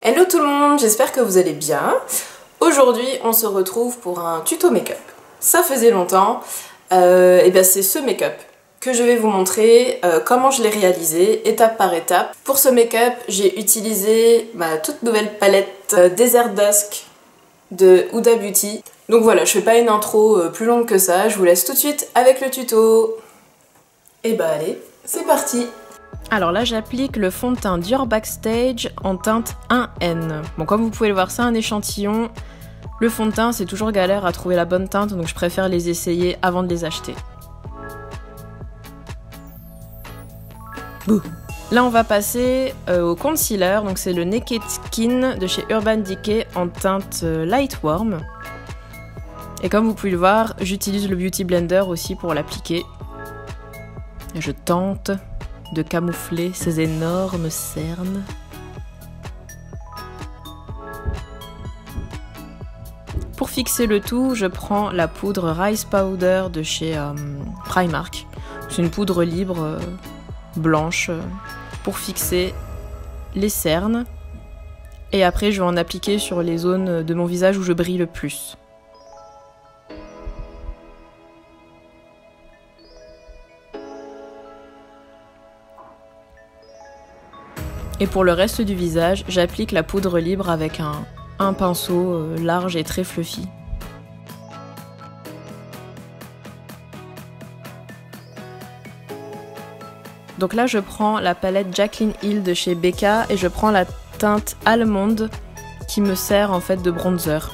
Hello tout le monde, j'espère que vous allez bien. Aujourd'hui, on se retrouve pour un tuto make-up. Ça faisait longtemps, et bien c'est ce make-up que je vais vous montrer comment je l'ai réalisé, étape par étape. Pour ce make-up, j'ai utilisé ma toute nouvelle palette Desert Dusk de Huda Beauty. Donc voilà, je fais pas une intro plus longue que ça, je vous laisse tout de suite avec le tuto. Et bah allez, c'est parti! Alors là j'applique le fond de teint Dior Backstage en teinte 1N. Bon, comme vous pouvez le voir, c'est un échantillon. Le fond de teint, c'est toujours galère à trouver la bonne teinte, donc je préfère les essayer avant de les acheter. Bouh. Là on va passer au concealer, donc c'est le Naked Skin de chez Urban Decay en teinte Light Warm. Et comme vous pouvez le voir, j'utilise le Beauty Blender aussi pour l'appliquer. Et je tente de camoufler ces énormes cernes. Pour fixer le tout, je prends la poudre Rice Powder de chez Primark. C'est une poudre libre blanche pour fixer les cernes. Et après, je vais en appliquer sur les zones de mon visage où je brille le plus. Et pour le reste du visage, j'applique la poudre libre avec un pinceau large et très fluffy. Donc là, je prends la palette Jaclyn Hill de chez Becca et je prends la teinte Almond qui me sert en fait de bronzer.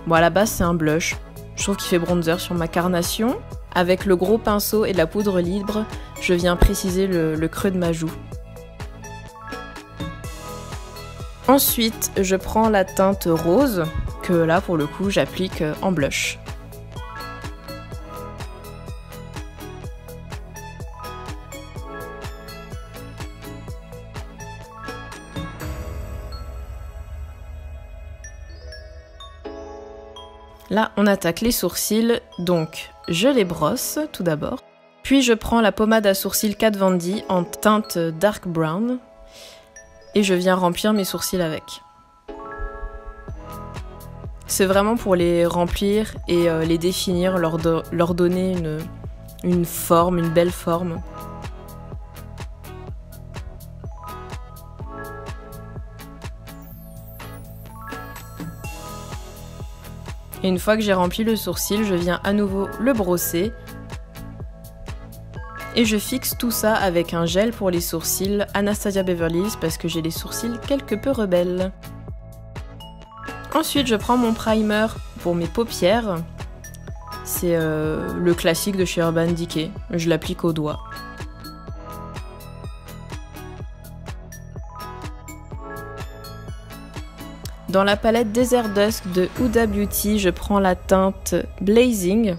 Bon, à la base, c'est un blush. Je trouve qu'il fait bronzer sur ma carnation. Avec le gros pinceau et la poudre libre, je viens préciser le creux de ma joue. Ensuite, je prends la teinte rose, que là, pour le coup, j'applique en blush. Là, on attaque les sourcils, donc je les brosse tout d'abord. Puis je prends la pommade à sourcils Kat Von D en teinte Dark Brown. Et je viens remplir mes sourcils avec. C'est vraiment pour les remplir et les définir, leur donner une forme, une belle forme. Et une fois que j'ai rempli le sourcil, je viens à nouveau le brosser. Et je fixe tout ça avec un gel pour les sourcils Anastasia Beverly Hills parce que j'ai les sourcils quelque peu rebelles. Ensuite, je prends mon primer pour mes paupières. C'est le classique de chez Urban Decay. Je l'applique au doigt. Dans la palette Desert Dusk de Huda Beauty, je prends la teinte Blazing.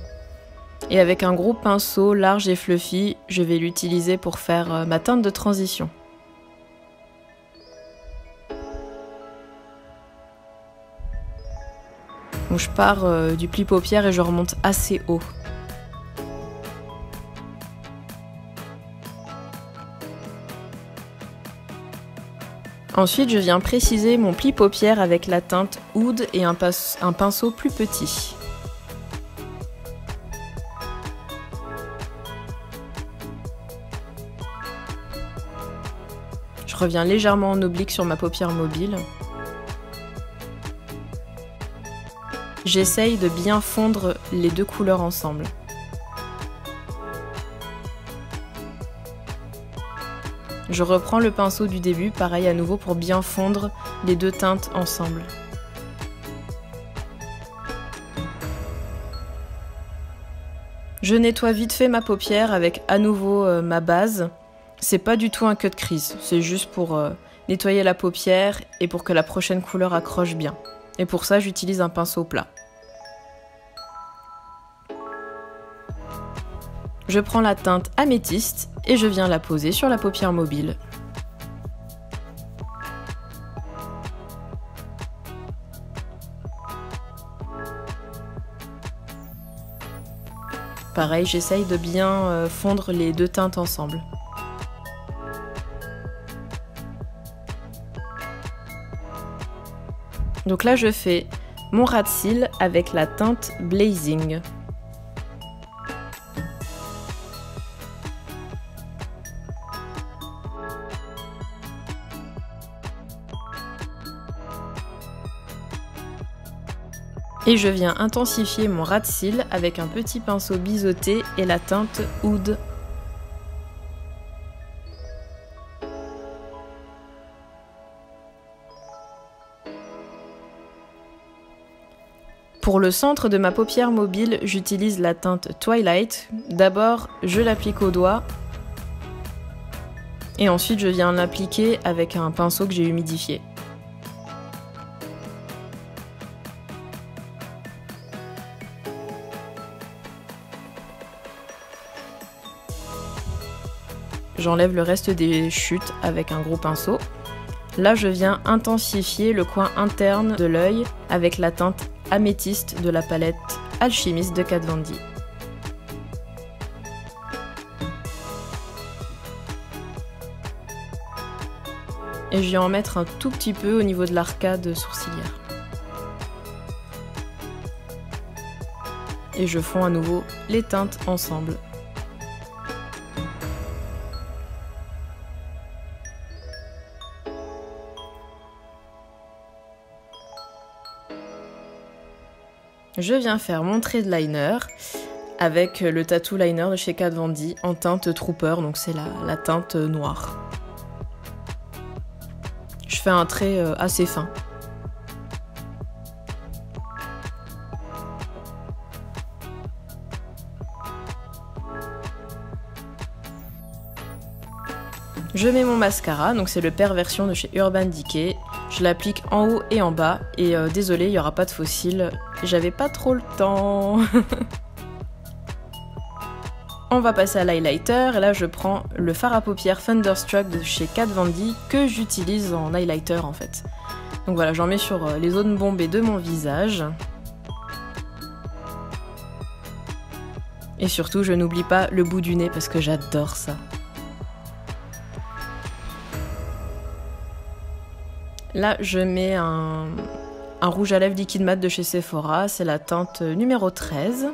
Et avec un gros pinceau large et fluffy, je vais l'utiliser pour faire ma teinte de transition. Donc je pars du pli paupière et je remonte assez haut. Ensuite, je viens préciser mon pli paupière avec la teinte Oud et un pinceau plus petit. Je reviens légèrement en oblique sur ma paupière mobile. J'essaye de bien fondre les deux couleurs ensemble. Je reprends le pinceau du début, pareil à nouveau pour bien fondre les deux teintes ensemble. Je nettoie vite fait ma paupière avec à nouveau ma base. C'est pas du tout un cut crease, c'est juste pour nettoyer la paupière et pour que la prochaine couleur accroche bien. Et pour ça, j'utilise un pinceau plat. Je prends la teinte améthyste et je viens la poser sur la paupière mobile. Pareil, j'essaye de bien fondre les deux teintes ensemble. Donc là je fais mon ras de cils avec la teinte Blazing. Et je viens intensifier mon ras de cils avec un petit pinceau biseauté et la teinte Oud. Pour le centre de ma paupière mobile, j'utilise la teinte Twilight. D'abord, je l'applique au doigt. Et ensuite, je viens l'appliquer avec un pinceau que j'ai humidifié. J'enlève le reste des chutes avec un gros pinceau. Là, je viens intensifier le coin interne de l'œil avec la teinte améthyste de la palette Alchimiste de Kat Von D. Et je viens en mettre un tout petit peu au niveau de l'arcade sourcilière. Et je fonds à nouveau les teintes ensemble. Je viens faire mon trait de liner avec le Tattoo Liner de chez Kat Von D en teinte Trooper, donc c'est la teinte noire. Je fais un trait assez fin. Je mets mon mascara, donc c'est le Perversion de chez Urban Decay. Je l'applique en haut et en bas, et désolé, il n'y aura pas de faux cils, j'avais pas trop le temps. On va passer à l'highlighter, et là je prends le fard à paupières Thunderstruck de chez Kat Von D que j'utilise en highlighter en fait. Donc voilà, j'en mets sur les zones bombées de mon visage. Et surtout, je n'oublie pas le bout du nez parce que j'adore ça. Là, je mets un rouge à lèvres liquide mat de chez Sephora, c'est la teinte numéro 13.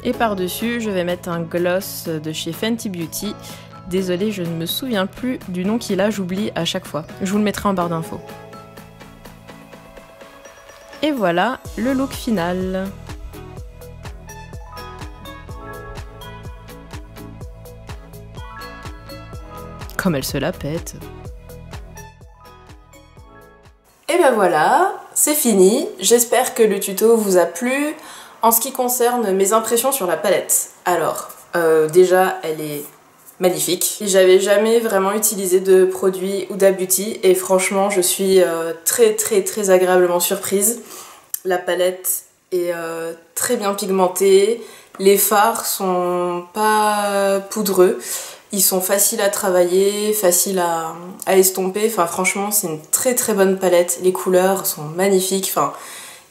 Et par-dessus, je vais mettre un gloss de chez Fenty Beauty. Désolée, je ne me souviens plus du nom qu'il a, j'oublie à chaque fois. Je vous le mettrai en barre d'infos. Et voilà le look final. Comme elle se la pète. Et ben voilà, c'est fini. J'espère que le tuto vous a plu. En ce qui concerne mes impressions sur la palette, alors déjà elle est magnifique. J'avais jamais vraiment utilisé de produit Huda Beauty et franchement je suis très agréablement surprise. La palette est très bien pigmentée, les fards sont pas poudreux. Ils sont faciles à travailler, faciles à estomper, enfin franchement c'est une très bonne palette, les couleurs sont magnifiques, enfin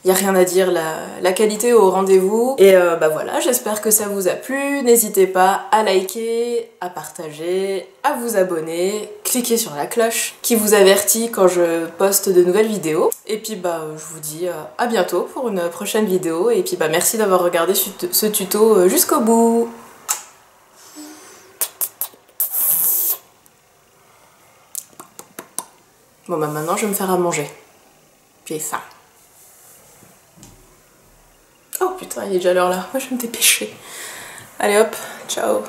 il n'y a rien à dire, la qualité est au rendez-vous. Et bah voilà, j'espère que ça vous a plu, n'hésitez pas à liker, à partager, à vous abonner, cliquez sur la cloche qui vous avertit quand je poste de nouvelles vidéos. Et puis bah je vous dis à bientôt pour une prochaine vidéo, et puis bah merci d'avoir regardé ce tuto jusqu'au bout. Bon bah maintenant je vais me faire à manger. J'ai faim. Oh putain, il est déjà l'heure là. Moi je vais me dépêcher. Allez hop, ciao.